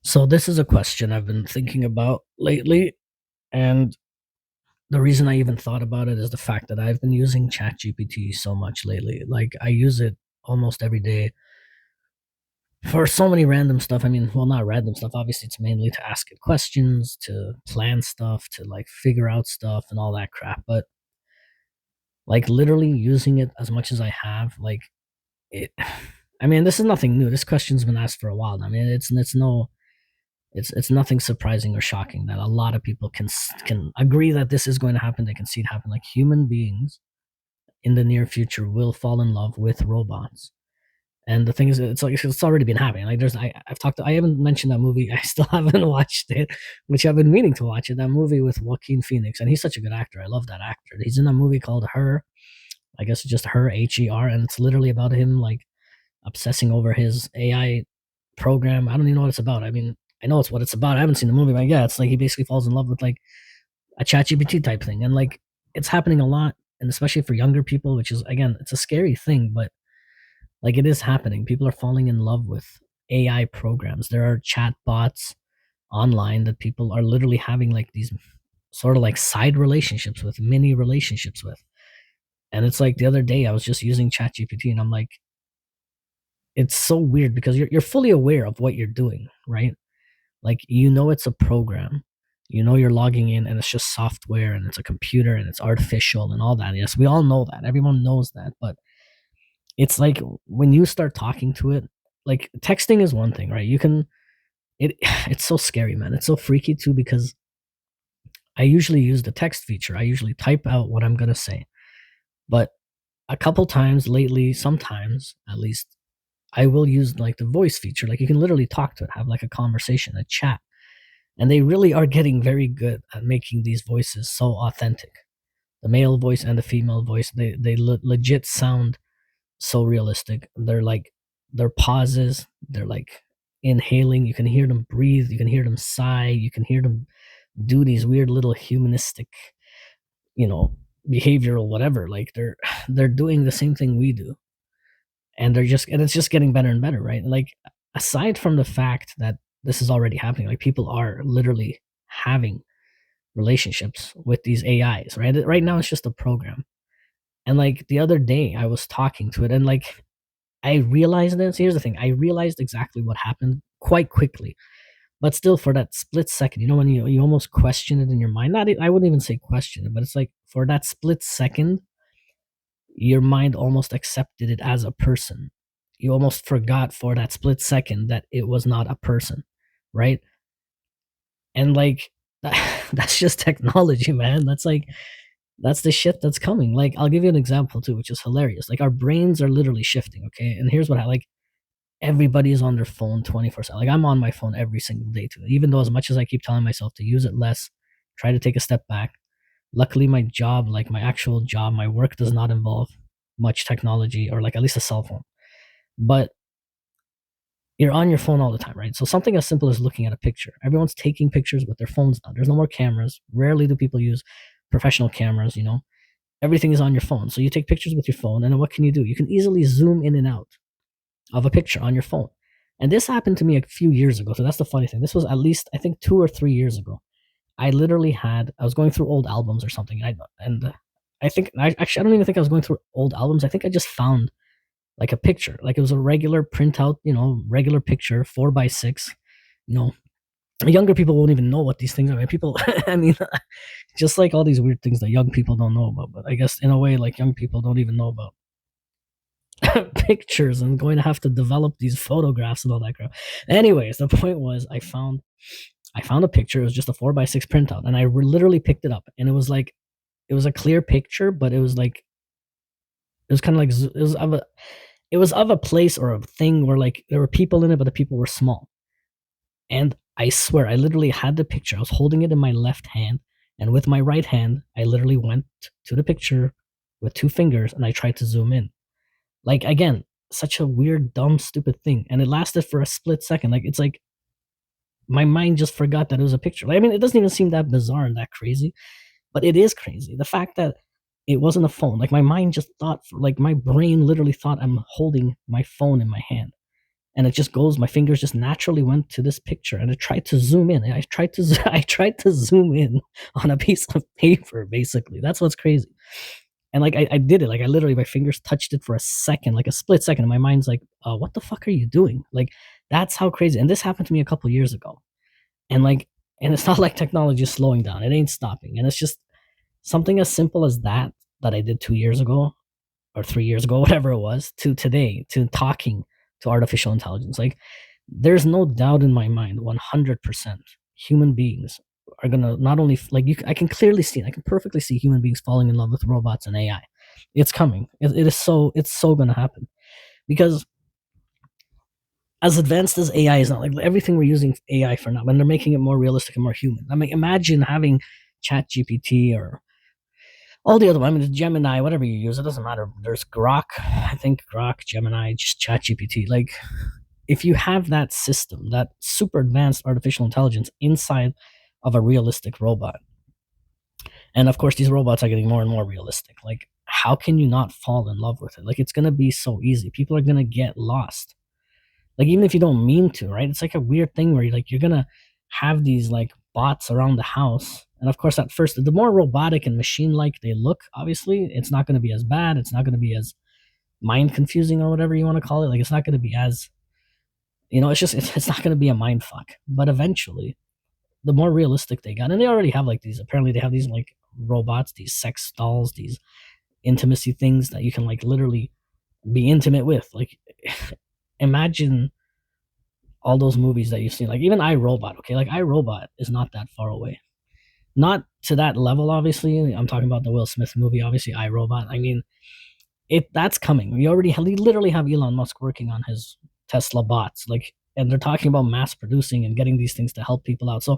So this is a question I've been thinking about lately, and the reason I even thought about it is the fact that I've been using ChatGPT so much lately. Like I use it almost every day for so many random stuff. I mean, well, not random stuff. Obviously, it's mainly to ask it questions, to plan stuff, to like figure out stuff and all that crap. But like literally using it as much as I have, like it. I mean, this is nothing new. This question's been asked for a while. I mean, it's nothing surprising or shocking that a lot of people can agree that this is going to happen. They can see it happen. Like human beings in the near future will fall in love with robots. And the thing is, it's like it's already been happening. Like I haven't mentioned that movie. I still haven't watched it, which I've been meaning to watch it. That movie with Joaquin Phoenix, and he's such a good actor. I love that actor. He's in a movie called Her. I guess it's just Her, Her, and it's literally about him like obsessing over his AI program. I don't even know what it's about. I mean, I know it's what it's about. I haven't seen the movie, but yeah, it's like he basically falls in love with like a ChatGPT type thing, and like it's happening a lot, and especially for younger people, which is again, it's a scary thing, but like it is happening. People are falling in love with AI programs. There are chat bots online that people are literally having like these sort of like side relationships with, mini relationships with. And it's like the other day I was just using ChatGPT and I'm like, it's so weird because you're fully aware of what you're doing, right? Like you know it's a program. You know you're logging in and it's just software and it's a computer and it's artificial and all that. Yes, we all know that. Everyone knows that. But it's like when you start talking to it, like texting is one thing, right? You can it it's so scary, man. It's so freaky too because I usually use the text feature. I usually type out what I'm gonna say. But a couple times lately, sometimes at least, I will use like the voice feature. Like you can literally talk to it, have like a conversation, a chat. And they really are getting very good at making these voices so authentic. The male voice and the female voice, they legit sound so realistic. They're like their pauses, they're like inhaling. You can hear them breathe. You can hear them sigh. You can hear them do these weird little humanistic, you know, behavioral whatever. Like they're doing the same thing we do, and it's just getting better and better, right? Like aside from the fact that this is already happening, like people are literally having relationships with these AIs, right? Right now it's just a program. And like the other day I was talking to it and like I realized this. Here's the thing. I realized exactly what happened quite quickly. But still for that split second, you know, when you almost question it in your mind. I wouldn't even say question it, but it's like for that split second, your mind almost accepted it as a person. You almost forgot for that split second that it was not a person, right? And like that's just technology, man. That's the shit that's coming. Like I'll give you an example too, which is hilarious. Like our brains are literally shifting, okay? And here's what I like. Everybody is on their phone 24/7. Like I'm on my phone every single day too. Even though as much as I keep telling myself to use it less, try to take a step back. Luckily my job, like my actual job, my work does not involve much technology or like at least a cell phone. But you're on your phone all the time, right? So something as simple as looking at a picture. Everyone's taking pictures with their phones now. There's no more cameras. Rarely do people use professional cameras, you know. Everything is on your phone. So you take pictures with your phone and then what can you do? You can easily zoom in and out of a picture on your phone. And this happened to me a few years ago. So that's the funny thing. This was at least I think 2 or 3 years ago. I was going through old albums or something, and I think I don't even think I was going through old albums. I think I just found like a picture, like it was a regular printout, you know, regular picture, 4 by 6. You know, younger people won't even know what these things are. I mean, people, I mean, just like all these weird things that young people don't know about. But I guess in a way, like young people don't even know about pictures and going to have to develop these photographs and all that crap. Anyways, the point was I found a picture. It was just a 4 by 6 printout, and I literally picked it up, and it was like it was a clear picture, but it was like it was kind of like it was of a place or a thing where like there were people in it, but the people were small. And I swear, I literally had the picture. I was holding it in my left hand, and with my right hand, I literally went to the picture with 2 fingers, and I tried to zoom in. Like again, such a weird, dumb, stupid thing, and it lasted for a split second. Like it's like my mind just forgot that it was a picture. Like, I mean, it doesn't even seem that bizarre and that crazy, but it is crazy. The fact that it wasn't a phone, like my mind just thought, like my brain literally thought I'm holding my phone in my hand, and it just goes. My fingers just naturally went to this picture, and I tried to zoom in. I tried to zoom in on a piece of paper. Basically, that's what's crazy. And like I did it. Like I literally, my fingers touched it for a second, like a split second. And my mind's like, "What the fuck are you doing?" Like that's how crazy. And this happened to me a couple years ago. And like, and it's not like technology is slowing down. It ain't stopping. And it's just something as simple as that I did 2 years ago or 3 years ago, whatever it was, to today, to talking to artificial intelligence. Like, there's no doubt in my mind, 100%, human beings are gonna not only like you. I can clearly see it. I can perfectly see human beings falling in love with robots and AI. It's coming. It is so. It's so gonna happen because as advanced as AI is, not like everything we're using AI for now, when they're making it more realistic and more human. I mean, imagine having Chat GPT or all the other ones. I mean, Gemini, whatever you use, it doesn't matter. There's Grok, I think Grok, Gemini, just Chat GPT. Like, if you have that system, that super advanced artificial intelligence inside of a realistic robot, and of course, these robots are getting more and more realistic. Like, how can you not fall in love with it? Like, it's gonna be so easy. People are gonna get lost. Like, even if you don't mean to, right? It's like a weird thing where you're gonna have these like bots around the house. And of course, at first, the more robotic and machine like they look, obviously, it's not gonna be as bad. It's not gonna be as mind confusing or whatever you want to call it. Like, it's not gonna be as it's not gonna be a mind fuck. But eventually, the more realistic they got, and they already have like these, apparently they have these like robots, these sex dolls, these intimacy things that you can like literally be intimate with. Like, imagine all those movies that you've seen, like even iRobot. Okay, like iRobot is not that far away, not to that level. Obviously, I'm talking about the Will Smith movie. Obviously, iRobot. I mean, that's coming. We literally have Elon Musk working on his Tesla bots, like, and they're talking about mass producing and getting these things to help people out. So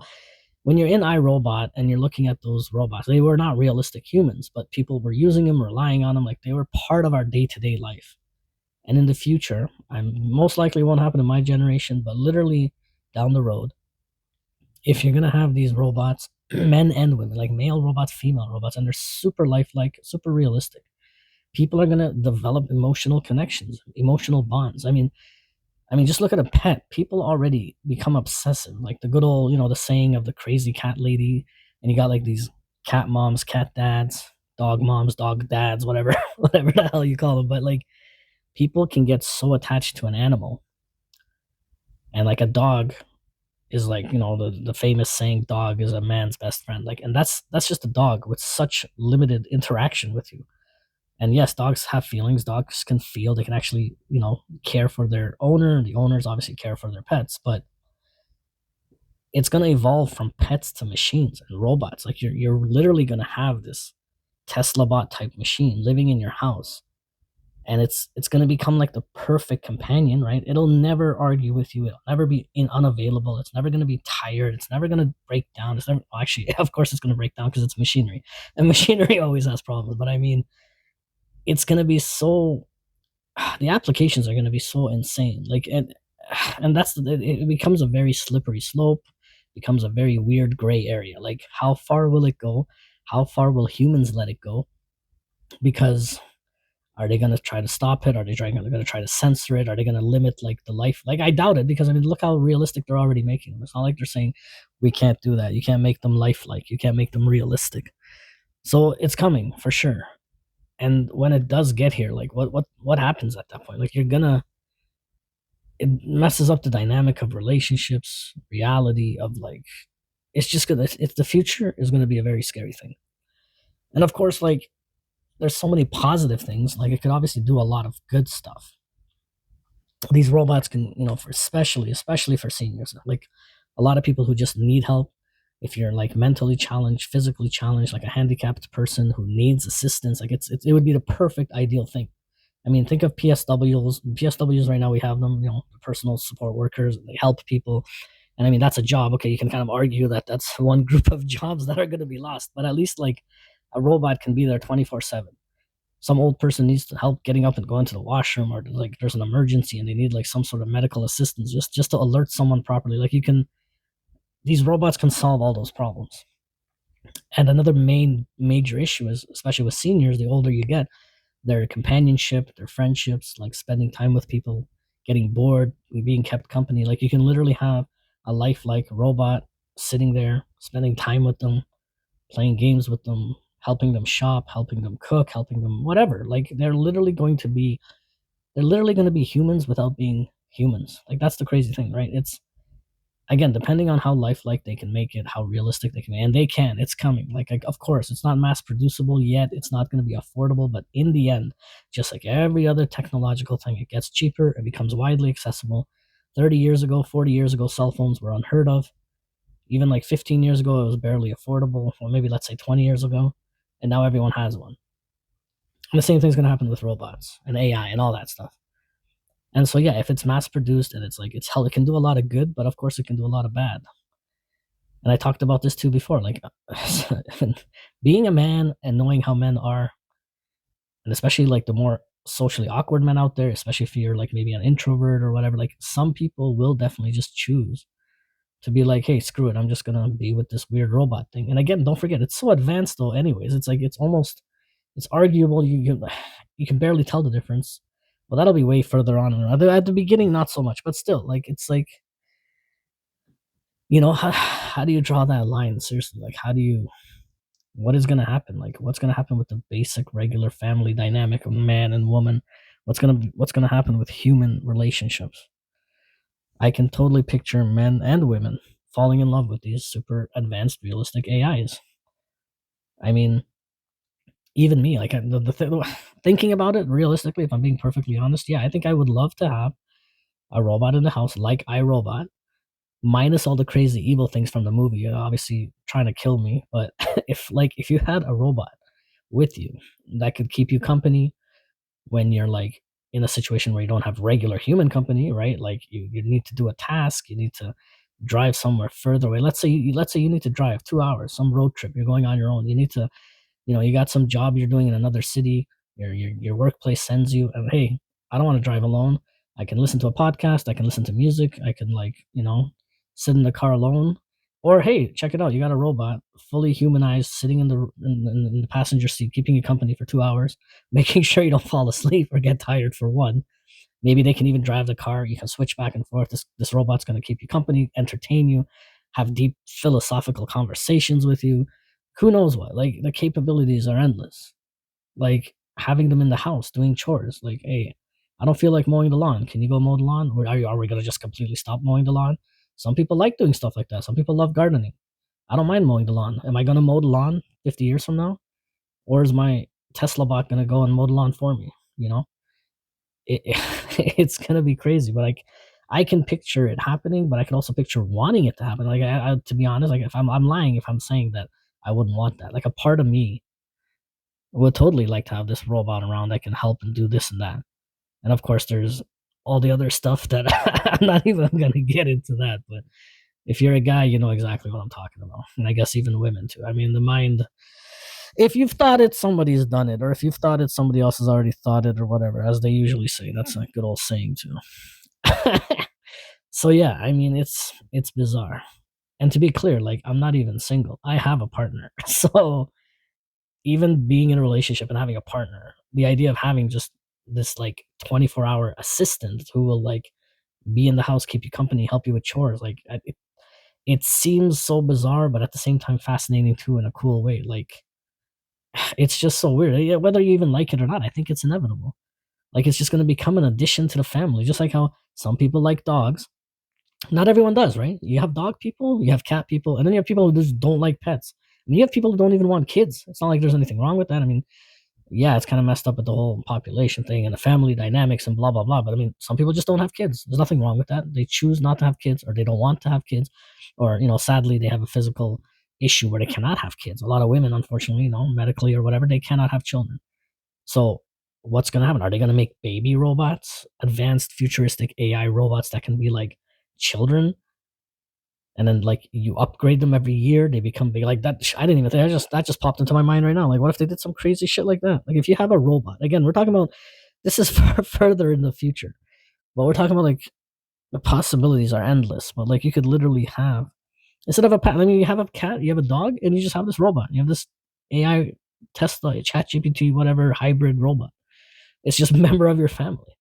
when you're in iRobot and you're looking at those robots, they were not realistic humans, but people were using them, relying on them, like they were part of our day-to-day life. And in the future, I'm most likely won't happen in my generation, but literally down the road, if you're gonna have these robots, men and women, like male robots, female robots, and they're super lifelike, super realistic, people are gonna develop emotional connections, emotional bonds. I mean, just look at a pet. People already become obsessive. Like the good old, the saying of the crazy cat lady, and you got like these cat moms, cat dads, dog moms, dog dads, whatever, whatever the hell you call them. But like, people can get so attached to an animal, and like a dog is like, the famous saying, "Dog is a man's best friend." Like, and that's just a dog with such limited interaction with you. And yes, dogs have feelings. Dogs can feel. They can actually, care for their owner. The owners obviously care for their pets, but it's going to evolve from pets to machines and robots. Like, you're literally going to have this Tesla bot type machine living in your house, and it's going to become like the perfect companion, right? It'll never argue with you. It'll never be unavailable. It's never going to be tired. It's never going to break down. It's never, well, actually, of course, it's going to break down because it's machinery, and machinery always has problems. But I mean, it's going to be so the applications are going to be so insane, like, and it becomes a very slippery slope, becomes a very weird gray area. Like, how far will it go? How far will humans let it go? Because are they going to try to stop it? Are they going to try to censor it? Are they going to limit like the life? Like, I doubt it, because I mean, look how realistic they're already making them. It's not like they're saying we can't do that. You can't make them lifelike. You can't make them realistic. So it's coming for sure. And when it does get here, like, what happens at that point? Like, it messes up the dynamic of relationships, reality of like, it's the future is gonna be a very scary thing. And of course, like, there's so many positive things. Like, it could obviously do a lot of good stuff. These robots can, for especially for seniors, like a lot of people who just need help. If you're like mentally challenged, physically challenged, like a handicapped person who needs assistance, like it would be the perfect ideal thing. I mean, think of PSWs. PSWs right now, we have them, personal support workers. They help people. And I mean, that's a job. Okay, you can kind of argue that that's one group of jobs that are going to be lost. But at least like a robot can be there 24/7. Some old person needs to help getting up and going to the washroom, or like there's an emergency and they need like some sort of medical assistance, just to alert someone properly. Like, these robots can solve all those problems. And another major issue is, especially with seniors, the older you get, their companionship, their friendships, like spending time with people getting bored, being kept company. Like you can literally have a lifelike robot sitting there, spending time with them, playing games with them, helping them shop, helping them cook, helping them whatever. Like they're literally going to be humans without being humans. Like that's the crazy thing, right? It's again depending on how lifelike they can make it, how realistic they can make, and they can. It's coming. Like of course, it's not mass producible yet. It's not going to be affordable, but in the end, just like every other technological thing, it gets cheaper. It becomes widely accessible. 30 years ago, 40 years ago, cell phones were unheard of. Even like 15 years ago, it was barely affordable. Or maybe let's say 20 years ago, and now everyone has one. And the same thing's going to happen with robots and AI and all that stuff. And so yeah, if it's mass produced and it's like it's hell, it can do a lot of good, but of course it can do a lot of bad. And I talked about this too before, like being a man and knowing how men are, and especially like the more socially awkward men out there, especially if you're like maybe an introvert or whatever, like some people will definitely just choose to be like, hey, screw it, I'm just gonna be with this weird robot thing. And again, don't forget, it's so advanced though. Anyways, it's like it's arguable. You can barely tell the difference. Well, that'll be way further on. At the beginning, not so much, but still, like it's like how do you draw that line? Seriously, like how do you? What is gonna happen? Like what's gonna happen with the basic regular family dynamic of man and woman? What's gonna happen with human relationships? I can totally picture men and women falling in love with these super advanced, realistic AIs. I mean, even me, like thinking about it realistically, if I'm being perfectly honest, yeah, I think I would love to have a robot in the house like iRobot, minus all the crazy evil things from the movie. Obviously, trying to kill me, but if you had a robot with you that could keep you company when you're like in a situation where you don't have regular human company, right? Like you need to do a task, you need to drive somewhere further away. Let's say you need to drive 2 hours, some road trip. You're going on your own. You need to you got some job you're doing in another city, your workplace sends you, and hey, I don't want to drive alone. I can listen to a podcast, I can listen to music, I can like, sit in the car alone. Or hey, check it out, you got a robot, fully humanized, sitting in the passenger seat, keeping you company for 2 hours, making sure you don't fall asleep or get tired for one. Maybe they can even drive the car. You can switch back and forth. This robot's going to keep you company, entertain you, have deep philosophical conversations with you. Who knows what? Like the capabilities are endless. Like having them in the house doing chores. Like, hey, I don't feel like mowing the lawn. Can you go mow the lawn? Or are we going to just completely stop mowing the lawn? Some people like doing stuff like that. Some people love gardening. I don't mind mowing the lawn. Am I going to mow the lawn 50 years from now? Or is my Tesla bot going to go and mow the lawn for me? It, it's gonna be crazy. But like, I can picture it happening, but I can also picture wanting it to happen. Like, to be honest, like if I'm lying if I'm saying that I wouldn't want that. Like, a part of me would totally like to have this robot around that can help and do this and that. And of course, there's all the other stuff that I'm not even gonna get into that. But if you're a guy, you know exactly what I'm talking about, and I guess even women too. I mean, the mind. If you've thought it, somebody's done it, or if you've thought it, somebody else has already thought it, or whatever, as they usually say. That's a good old saying too. So yeah, I mean, it's bizarre. And to be clear, like I'm not even single. I have a partner. So even being in a relationship and having a partner, the idea of having just this like 24-hour assistant who will like be in the house, keep you company, help you with chores, like it seems so bizarre, but at the same time fascinating too in a cool way. Like it's just so weird. Yeah, whether you even like it or not, I think it's inevitable. Like it's just going to become an addition to the family, just like how some people like dogs. Not everyone does, right? You have dog people, you have cat people, and then you have people who just don't like pets. And you have people who don't even want kids. It's not like there's anything wrong with that. I mean, yeah, it's kind of messed up with the whole population thing and the family dynamics and blah blah blah. But I mean, some people just don't have kids. There's nothing wrong with that. They choose not to have kids, or they don't want to have kids, or sadly, they have a physical issue where they cannot have kids. A lot of women, unfortunately, medically or whatever, they cannot have children. So what's going to happen? Are they going to make baby robots, advanced futuristic AI robots that can be like children? And then like you upgrade them every year, they become big. Like that, I didn't even think. That just popped into my mind right now. Like, what if they did some crazy shit like that? Like, if you have a robot, again, we're talking about this is far further in the future, but we're talking about like the possibilities are endless. But like, you could literally have instead of a pet. I mean, you have a cat, you have a dog, and you just have this robot. You have this AI Tesla, ChatGPT, whatever hybrid robot. It's just a member of your family.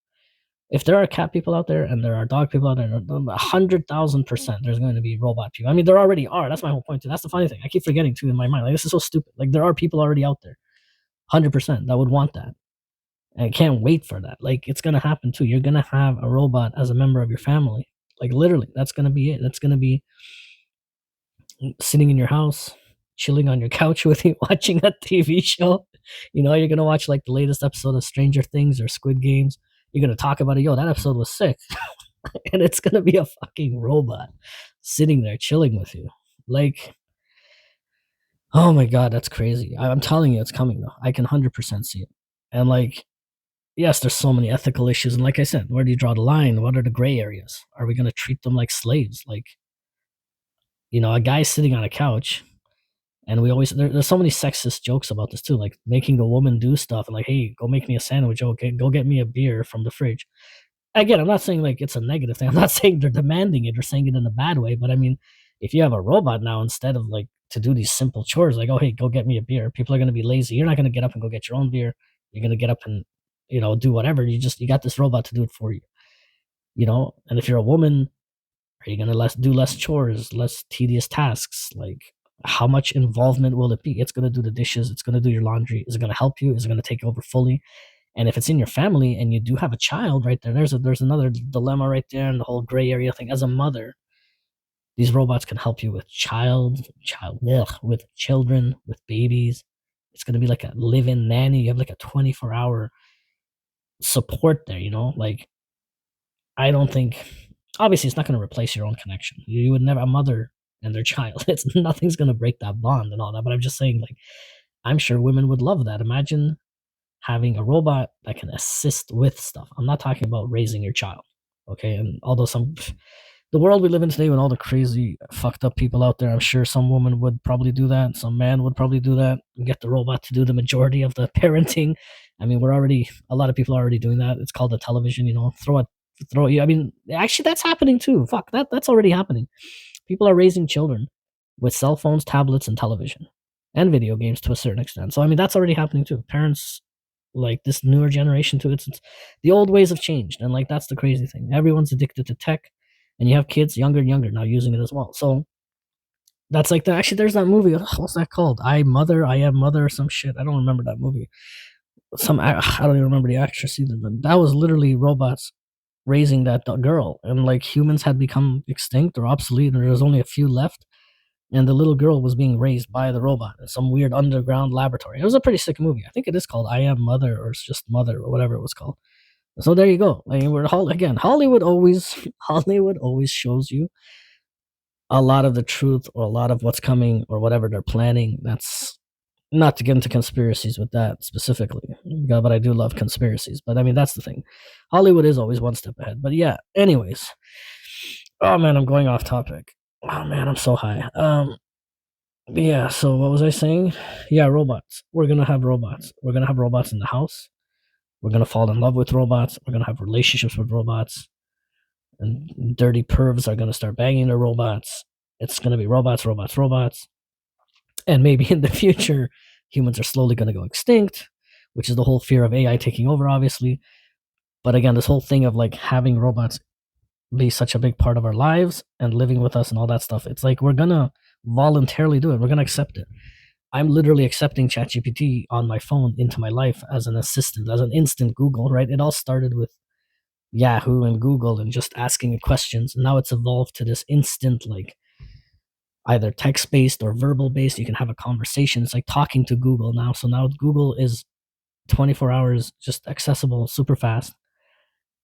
If there are cat people out there and there are dog people out there, 100,000% there's going to be robot people. I mean, there already are. That's my whole point too. That's the funny thing. I keep forgetting too in my mind. Like, this is so stupid. Like, there are people already out there, 100% that would want that. And I can't wait for that. Like, it's gonna happen too. You're gonna have a robot as a member of your family. Like, literally, that's gonna be it. That's gonna be sitting in your house, chilling on your couch with you, watching a TV show. You know, you're gonna watch like the latest episode of Stranger Things or Squid Games. You're gonna talk about it. Yo, that episode was sick, and it's gonna be a fucking robot sitting there chilling with you. Like, oh my god, that's crazy. I'm telling you, it's coming though. I can 100% see it. And like, yes, there's so many ethical issues. And like I said, where do you draw the line? What are the gray areas? Are we going to treat them like slaves? Like, you know, a guy sitting on a couch, and we always, there's so many sexist jokes about this too, like making the woman do stuff and like, hey, go make me a sandwich. Okay, go get me a beer from the fridge. Again, I'm not saying like it's a negative thing. I'm not saying they're demanding it or saying it in a bad way. But I mean, if you have a robot now instead of like to do these simple chores, like, oh, hey, go get me a beer, people are going to be lazy. You're not going to get up and go get your own beer. You're going to get up and, you know, do whatever. You got this robot to do it for you, you know? And if you're a woman, are you going to do less chores, less tedious tasks? Like, how much involvement will it be? It's going to do the dishes. It's going to do your laundry. Is it going to help you? Is it going to take over fully? And if it's in your family and you do have a child right there, there's another dilemma right there, and the whole gray area thing. As a mother, these robots can help you with with children, with babies. It's gonna be like a live-in nanny. You have like a 24-hour support there, you know? Like, I don't think, obviously it's not gonna replace your own connection. You would never, a mother and their child, it's nothing's gonna break that bond and all that. But I'm just saying, like, I'm sure women would love that. Imagine having a robot that can assist with stuff. I'm not talking about raising your child, okay? And although the world we live in today with all the crazy, fucked up people out there, I'm sure some woman would probably do that. Some man would probably do that and get the robot to do the majority of the parenting. I mean, a lot of people are already doing that. It's called the television, you know, I mean, actually, that's happening too. Fuck, that's already happening. People are raising children with cell phones, tablets, and television and video games to a certain extent. So, I mean, that's already happening too. Parents, like this newer generation too, it's the old ways have changed, and like that's the crazy thing. Everyone's addicted to tech, and you have kids younger and younger now using it as well. So that's like that. Actually, there's that movie. What's that called? I Am Mother, or some shit. I don't remember that movie. I don't even remember the actress either. But that was literally robots raising that girl, and like humans had become extinct or obsolete, or there was only a few left. And the little girl was being raised by the robot in some weird underground laboratory. It was a pretty sick movie. I think it is called I Am Mother, or it's just Mother, or whatever it was called. So there you go. I mean, Hollywood always Hollywood always shows you a lot of the truth or a lot of what's coming or whatever they're planning. That's not to get into conspiracies with that specifically, but I do love conspiracies. But I mean, that's the thing. Hollywood is always one step ahead. But yeah, anyways. Oh man, I'm going off topic. Oh man, I'm so high. Yeah, so what was I saying? Yeah, robots. We're gonna have robots. We're gonna have robots in the house. We're gonna fall in love with robots. We're gonna have relationships with robots. And dirty pervs are gonna start banging their robots. It's gonna be robots, robots, robots. And maybe in the future, humans are slowly gonna go extinct, which is the whole fear of AI taking over, obviously. But again, this whole thing of like having robots be such a big part of our lives and living with us and all that stuff, it's like we're gonna voluntarily do it. We're gonna accept it. I'm literally accepting ChatGPT on my phone into my life as an assistant, as an instant Google, right? It all started with Yahoo and Google and just asking it questions. And now it's evolved to this instant, like either text based or verbal based. You can have a conversation. It's like talking to Google now. So now Google is 24 hours just accessible, super fast.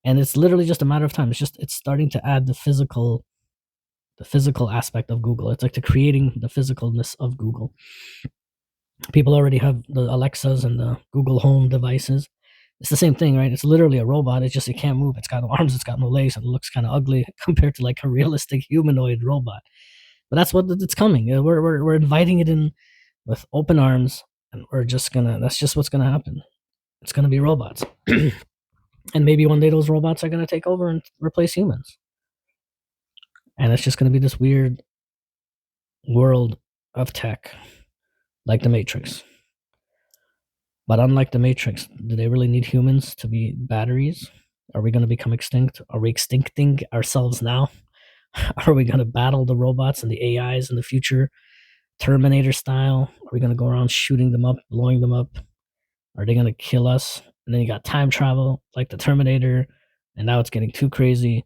And it's literally just a matter of time. It's starting to add the physical aspect of Google. It's like the creating the physicalness of Google. People already have the Alexas and the Google Home devices. It's the same thing, right? It's literally a robot. It's just it can't move. It's got no arms. It's got no legs. And it looks kind of ugly compared to like a realistic humanoid robot. But that's what it's coming. We're inviting it in with open arms, and that's just what's gonna happen. It's gonna be robots, and maybe one day those robots are gonna take over and replace humans, and it's just gonna be this weird world of tech, like the Matrix. But unlike the Matrix, do they really need humans to be batteries Are we going to become extinct? Are we extincting ourselves now? Are we going to battle the robots and the AIs in the future, Terminator style? Are we going to go around shooting them up, blowing them up? Are they going to kill us? And then you got time travel, like the Terminator, and now it's getting too crazy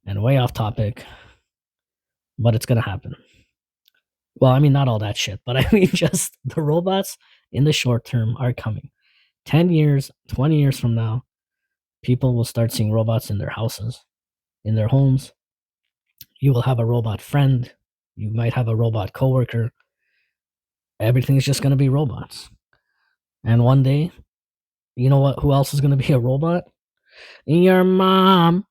and way off topic, but it's going to happen. Well, I mean, not all that shit, but I mean, just the robots in the short term are coming. 10 years, 20 years from now, people will start seeing robots in their houses, in their homes. You will have a robot friend. You might have a robot coworker. Everything's just going to be robots. And one day, you know what? Who else is going to be a robot? Your mom.